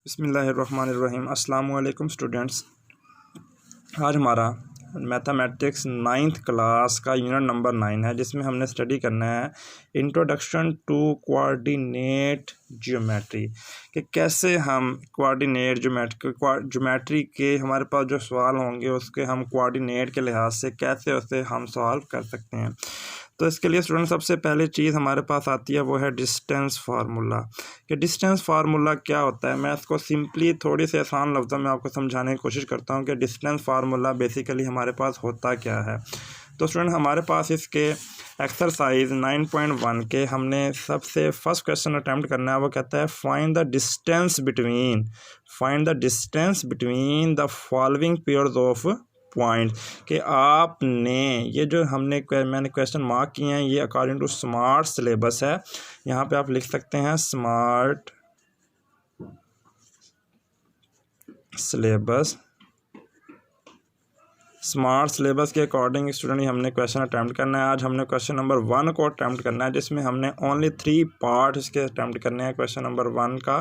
बिस्मिल्लाहिर्रहमानिर्रहीम। अस्सलाम वालेकुम स्टूडेंट्स। आज हमारा मैथमेटिक्स 9th क्लास का यूनिट नंबर 9 है, जिसमें हमने स्टडी करना है इंट्रोडक्शन टू कोऑर्डिनेट ज्योमेट्री कि कैसे हम कोऑर्डिनेट ज्योमेट्री के हमारे पास जो सवाल होंगे उसके हम कोऑर्डिनेट के लिहाज से कैसे उसे हम सॉल्व कर सकते हैं। तो इसके लिए स्टूडेंट सबसे पहले चीज़ हमारे पास आती है वो है डिस्टेंस फार्मूला। कि डिस्टेंस फार्मूला क्या होता है, मैं इसको सिंपली थोड़ी से आसान लफ्ज़ों में आपको समझाने की कोशिश करता हूँ कि डिस्टेंस फार्मूला बेसिकली हमारे पास होता क्या है। तो स्टूडेंट हमारे पास इसके एक्सरसाइज 9.1 के हमने सबसे फर्स्ट क्वेश्चन अटैम्प्ट करना है। वो कहता है find the distance between the following pairs of point. कि आपने ये जो मैंने क्वेश्चन मार्क किए हैं ये अकॉर्डिंग टू स्मार्ट सिलेबस है। यहाँ पे आप लिख सकते हैं स्मार्ट सिलेबस के अकॉर्डिंग स्टूडेंट हमने क्वेश्चन अटैम्प्ट करना है। आज हमने क्वेश्चन नंबर 1 को अटैम्प्ट करना है, जिसमें हमने ओनली 3 पार्ट इसके अटैम्प्ट करने हैं क्वेश्चन नंबर 1 का,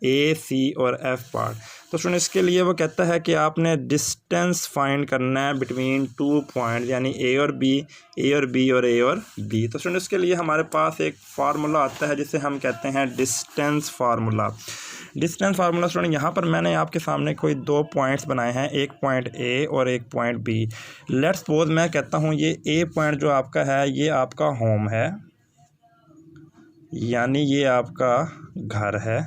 A, C और F पार्ट। तो स्टूडेंट इसके लिए वो कहता है कि आपने डिस्टेंस फाइंड करना है बिटवीन 2 पॉइंट, यानी A और B और B। तो स्टूडेंट इसके लिए हमारे पास एक फार्मूला आता है जिसे हम कहते हैं डिस्टेंस फार्मूला। स्टूडेंट यहाँ पर मैंने आपके सामने कोई 2 पॉइंट्स बनाए हैं, एक पॉइंट A और एक पॉइंट B। लेट्स सपोज मैं कहता हूँ ये A पॉइंट जो आपका है ये आपका होम है, यानी ये आपका घर है,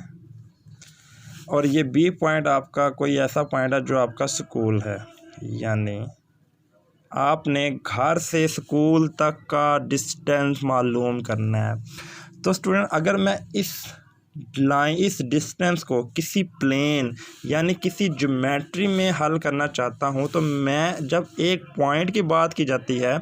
और ये B पॉइंट आपका कोई ऐसा पॉइंट है जो आपका स्कूल है, यानी आपने घर से स्कूल तक का डिस्टेंस मालूम करना है। तो स्टूडेंट अगर मैं इस डिस्टेंस को किसी प्लेन यानी किसी ज्योमेट्री में हल करना चाहता हूं, तो मैं जब एक पॉइंट की बात की जाती है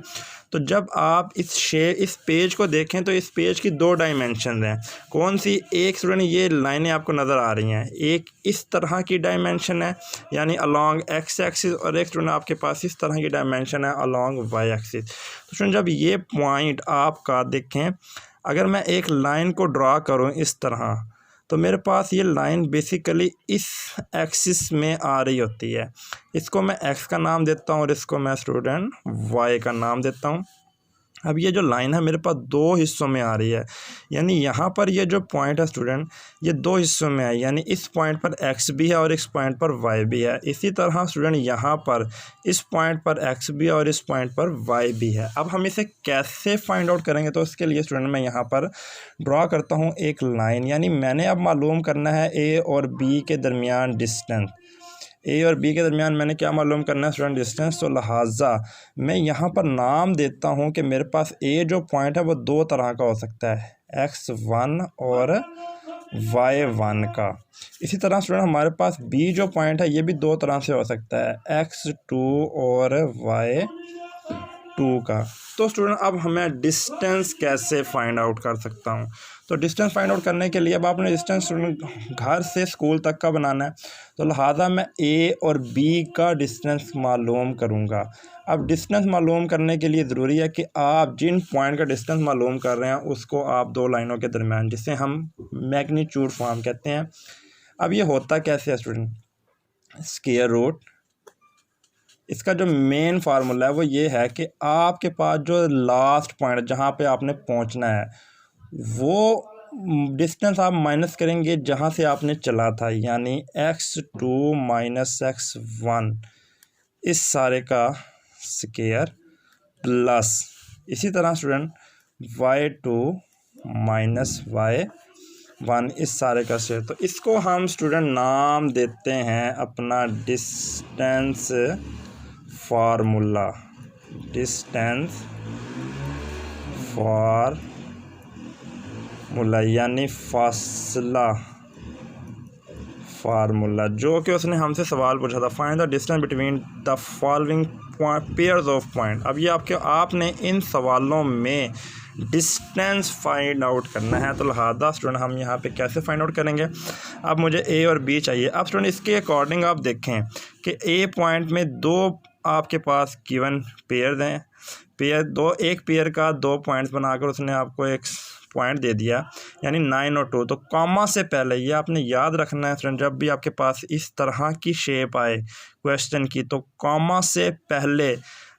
तो जब आप इस पेज को देखें तो इस पेज की 2 डायमेंशन हैं। कौन सी? एक स्टूडेंट ये लाइनें आपको नज़र आ रही हैं, एक इस तरह की डायमेंशन है यानी अलोंग एक्स एक्सिस, और एक स्टूडेंट आपके पास इस तरह की डायमेंशन है अलोंग वाई एक्सिस। तो स्टूडेंट जब ये पॉइंट आपका देखें, अगर मैं एक लाइन को ड्रा करूं इस तरह, तो मेरे पास ये लाइन बेसिकली इस एक्सिस में आ रही होती है। इसको मैं एक्स का नाम देता हूँ और इसको मैं स्टूडेंट वाई का नाम देता हूँ। अब ये जो लाइन है मेरे पास 2 हिस्सों में आ रही है, यानी यहाँ पर ये जो पॉइंट है स्टूडेंट ये 2 हिस्सों में है, यानी इस पॉइंट पर x भी है और इस पॉइंट पर y भी है। इसी तरह स्टूडेंट यहाँ पर इस पॉइंट पर x भी है और इस पॉइंट पर y भी है। अब हम इसे कैसे फाइंड आउट करेंगे? तो इसके लिए स्टूडेंट मैं यहाँ पर ड्रा करता हूँ एक लाइन, यानी मैंने अब मालूम करना है A और B के दरमियान डिस्टेंस। A और B के दरमियान मैंने क्या मालूम करना है स्टूडेंट? डिस्टेंस। तो लिहाजा मैं यहाँ पर नाम देता हूँ कि मेरे पास A जो पॉइंट है वो 2 तरह का हो सकता है, x1 और y1 का। इसी तरह स्टूडेंट हमारे पास B जो पॉइंट है ये भी 2 तरह से हो सकता है, x2 और y2 का। तो स्टूडेंट अब हमें डिस्टेंस कैसे फाइंड आउट कर सकता हूँ? तो डिस्टेंस फाइंड आउट करने के लिए अब आपने डिस्टेंस स्टूडेंट घर से स्कूल तक का बनाना है, तो लिहाजा मैं A और B का डिस्टेंस मालूम करूँगा। अब डिस्टेंस मालूम करने के लिए ज़रूरी है कि आप जिन पॉइंट का डिस्टेंस मालूम कर रहे हैं उसको आप 2 लाइनों के दरमियान, जिसे हम मैग्नीट्यूड फॉर्म कहते हैं। अब ये होता कैसे है स्टूडेंट? स्क्वायर रूट, इसका जो मेन फार्मूला है वो ये है कि आपके पास जो लास्ट पॉइंट जहाँ पे आपने पहुँचना है वो डिस्टेंस आप माइनस करेंगे जहाँ से आपने चला था, यानी x2 माइनस x1 इस सारे का स्क्वायर प्लस इसी तरह स्टूडेंट y2 माइनस y1 इस सारे का स्क्वायर। तो इसको हम स्टूडेंट नाम देते हैं अपना डिस्टेंस फार्मूला, यानी फासला फार्मूला, जो कि उसने हमसे सवाल पूछा था, find the distance between the following pairs of point. अब ये आपने इन सवालों में डिस्टेंस फाइंड आउट करना है, तो लिहाजा स्टूडेंट हम यहाँ पे कैसे फाइंड आउट करेंगे? अब मुझे A और B चाहिए। अब स्टूडेंट इसके अकॉर्डिंग आप देखें कि A पॉइंट में 2 आपके पास गिवन पेयर्स हैं, एक पेयर का 2 पॉइंट्स बनाकर उसने आपको एक पॉइंट दे दिया यानी 9 और 2, तो कॉमा से पहले ये आपने याद रखना है फ्रेंड, जब भी आपके पास इस तरह की शेप आए क्वेश्चन की तो कॉमा से पहले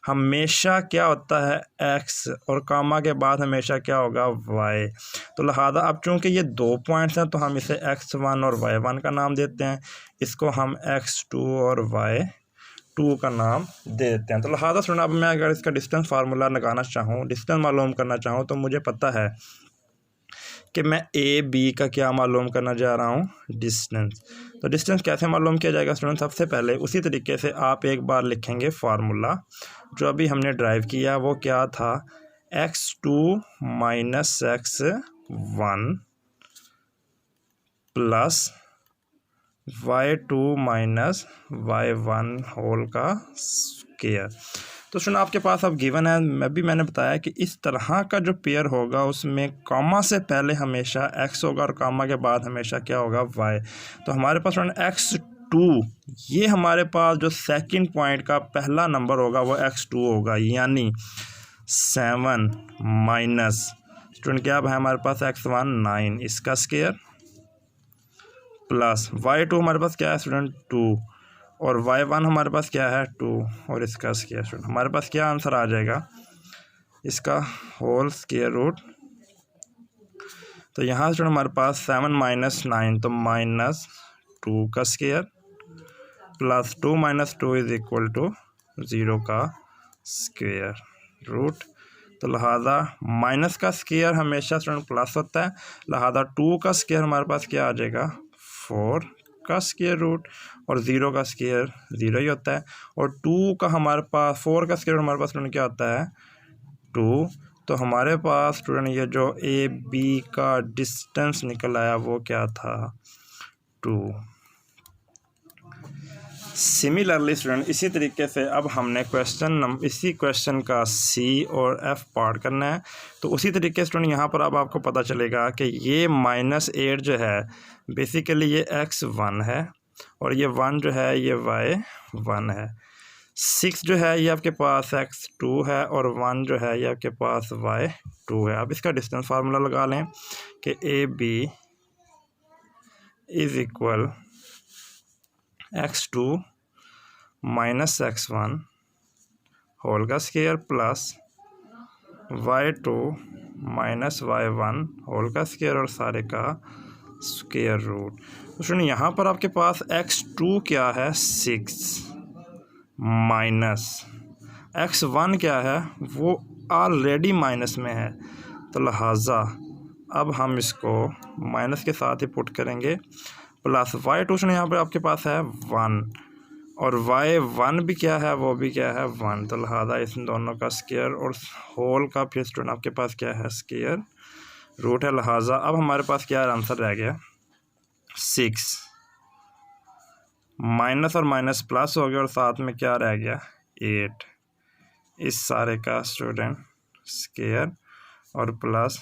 हमेशा क्या होता है x और कॉमा के बाद हमेशा क्या होगा y। तो लिहाजा अब चूँकि ये 2 पॉइंट्स हैं तो हम इसे x1 और y1 का नाम देते हैं, इसको हम x2 और y2 का नाम दे देते हैं। तो लिहाजा सुना, अब मैं अगर इसका डिस्टेंस फार्मूला लगाना चाहूँ, डिस्टेंस मालूम करना चाहूँ, तो मुझे पता है कि मैं ए बी का क्या मालूम करना जा रहा हूँ, डिस्टेंस। तो डिस्टेंस कैसे मालूम किया जाएगा स्टूडेंट, सबसे पहले उसी तरीके से आप एक बार लिखेंगे फार्मूला जो अभी हमने ड्राइव किया, वो क्या था, x2 minus x1 plus y2 minus y1 whole का स्क्वायर। तो सुना, आपके पास अब गिवन है, मैंने बताया कि इस तरह का जो पेयर होगा उसमें कॉमा से पहले हमेशा x होगा और कॉमा के बाद हमेशा क्या होगा, y। तो हमारे पास x2, ये हमारे पास जो सेकंड पॉइंट का पहला नंबर होगा वो x2 होगा, यानी 7 माइनस स्टूडेंट क्या है हमारे पास x1 9, इसका स्क्वायर प्लस y2 हमारे पास क्या है स्टूडेंट 2 और y1 हमारे पास क्या है 2 और इसका स्क्वायर। स्टूडेंट हमारे पास क्या आंसर आ जाएगा, इसका होल स्क्वायर रूट। तो यहाँ स्टूडेंट हमारे पास 7 माइनस 9 तो माइनस 2 का square plus 2 minus 2 is equal to 0 का स्क्वायर रूट। तो लिहाजा माइनस का स्क्वायर हमेशा स्टूडेंट प्लस होता है, लिहाजा 2 का स्क्वायर हमारे पास क्या आ जाएगा, 4 का स्क्वायर रूट और 0 का स्क्वायर 0 ही होता है। और 2 का हमारे पास 4 का स्क्वायर हमारे पास स्टूडेंट क्या होता है 2। तो हमारे पास स्टूडेंट ये जो ए बी का डिस्टेंस निकल आया वो क्या था 2। सिमिलरली स्टूडेंट इसी तरीके से अब हमने इसी क्वेश्चन का सी और एफ पार्ट करना है। तो उसी तरीके से स्टूडेंट यहाँ पर अब आपको पता चलेगा कि ये -8 जो है बेसिकली ये x1 है और ये 1 जो है ये y1 है। 6 जो है ये आपके पास x2 है और 1 जो है ये आपके पास y2 है। अब इसका डिस्टेंस फार्मूला लगा लें कि A B is equal x2 minus x1 whole का square plus y2 minus y1 whole का स्क्वायर और सारे का स्क्वायर रूट। तो सुनिए यहाँ पर आपके पास x2 क्या है 6 माइनस x1 क्या है वो ऑलरेडी माइनस में है, तो लिहाजा अब हम इसको माइनस के साथ ही पुट करेंगे प्लस y2 सुनिए यहाँ पर आपके पास है 1 और y1 भी क्या है वो भी क्या है 1, तो लिहाजा इन दोनों का स्क्वायर और होल का फिर स्टूडेंट आपके पास क्या है स्क्वायर रूट है। लिहाजा अब हमारे पास क्या आंसर रह गया 6, माइनस और माइनस प्लस हो गया और साथ में क्या रह गया 8, इस सारे का स्टूडेंट स्क्वायर और प्लस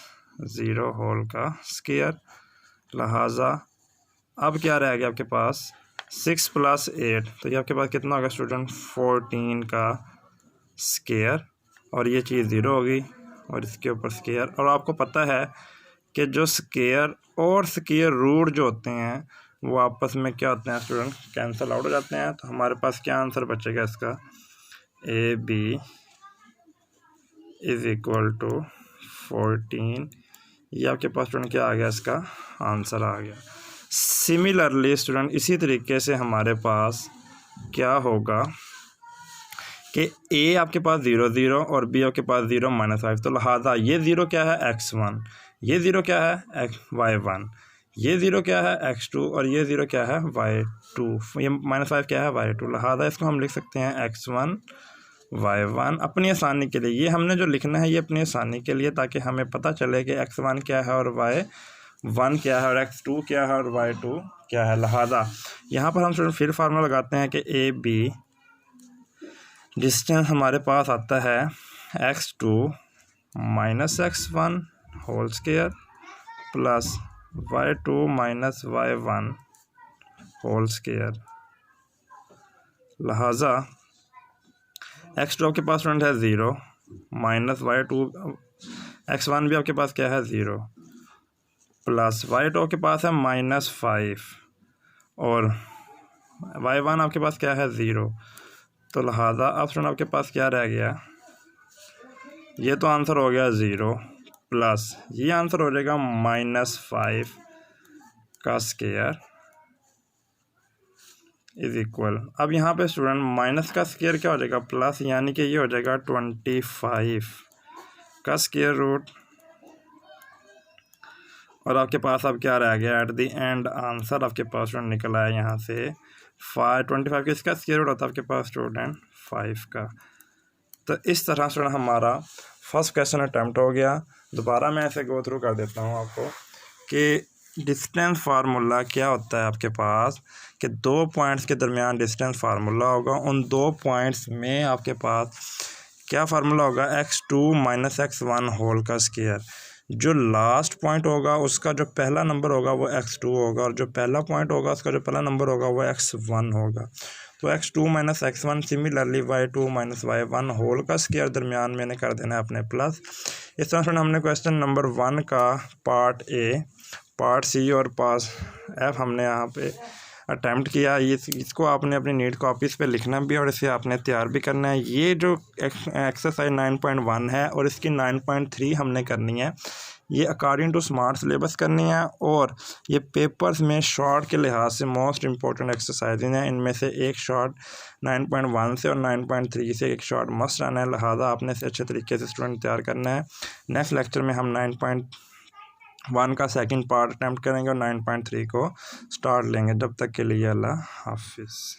0 होल का स्क्वायर। लिहाजा अब क्या रह गया आपके पास 6 प्लस 8, तो ये आपके पास कितना होगा स्टूडेंट 14 का स्क्वायर और ये चीज़ 0 होगी और इसके ऊपर स्क्वायर। और आपको पता है कि जो स्क्वायर और स्क्वायर रूट जो होते हैं वो आपस में क्या होते हैं स्टूडेंट कैंसिल आउट हो जाते हैं। तो हमारे पास क्या आंसर बचेगा इसका A B is equal to 14, ये आपके पास स्टूडेंट क्या आ गया इसका आंसर आ गया। सिमिलरली स्टूडेंट इसी तरीके से हमारे पास क्या होगा कि ए आपके पास 0 0 और बी आपके पास 0 -5, तो लिहाजा ये 0 क्या है x1, ये 0 क्या है y1, ये 0 क्या है x2 और ये 0 क्या है y2, ये -5 क्या है y2। लिहाजा इसको हम लिख सकते हैं x1 y1 अपनी आसानी के लिए। ये हमने जो लिखना है ये अपनी आसानी के लिए ताकि हमें पता चले कि x1 क्या है और y1 क्या है और x2 क्या है और y2 क्या है। लिहाजा यहाँ पर हम स्टूडेंट फिर फार्मूला लगाते हैं कि ए बी डिस्टेंस हमारे पास आता है x2 minus x1 whole square plus y2 minus y1 whole square. लिहाजा x2 आपके पास स्टूडेंट है 0 माइनस y2, x1 भी आपके पास क्या है 0 प्लस y2 के पास है -5 और y1 आपके पास क्या है 0। तो लिहाजा अब स्टूडेंट आपके पास क्या रह गया, ये तो आंसर हो गया 0 प्लस ये आंसर हो जाएगा -5 का स्क्वायर इज इक्वल। अब यहाँ पे स्टूडेंट माइनस का स्क्वायर क्या हो जाएगा प्लस, यानी कि ये हो जाएगा 25 का स्क्वायर रूट। और आपके पास अब क्या रह गया, एट द एंड आंसर आपके पास स्टूडेंट निकल आया यहाँ से 25 का इसका स्क्वायर रूट होता है आपके पास स्टूडेंट 5 का। तो इस तरह स्टूडेंट हमारा फर्स्ट क्वेश्चन अटैम्प्ट हो गया। दोबारा मैं ऐसे गो थ्रू कर देता हूँ आपको कि डिस्टेंस फार्मूला क्या होता है आपके पास, कि दो पॉइंट्स के दरमियान डिस्टेंस फार्मूला होगा। उन दो पॉइंट्स में आपके पास क्या फार्मूला होगा, x2 - x1 होल का स्क्वायर। जो लास्ट पॉइंट होगा उसका जो पहला नंबर होगा वो x2 होगा और जो पहला पॉइंट होगा उसका जो पहला नंबर होगा वो x1 होगा। तो x2 - x1 similarly y2 - y1 whole का स्क्वायर दरमियान मैंने कर देना है अपने प्लस। इस तरह से हमने क्वेश्चन नंबर 1 का पार्ट ए, पार्ट सी और पार्ट एफ हमने यहाँ पे अटैम्प्ट किया। इसको आपने अपनी नीट कॉपीज़ पे लिखना भी और इसे आपने तैयार भी करना है। ये जो एक्सरसाइज 9.1 है और इसकी 9.3 हमने करनी है, ये अकॉर्डिंग टू स्मार्ट सिलेबस करनी है। और ये पेपर्स में शॉर्ट के लिहाज से मोस्ट इंपॉर्टेंट एक्सरसाइज हैं। इनमें से एक शॉर्ट 9.1 से और 9.3 से एक शॉर्ट मस्ट आना है, लिहाजा आपने इसे अच्छे तरीके से स्टूडेंट तैयार करना है। नेक्स्ट लेक्चर में हम 9.1 का सेकंड पार्ट अटैम्प्ट करेंगे और 9.3 को स्टार्ट लेंगे। जब तक के लिए अल्लाह हाफिज़।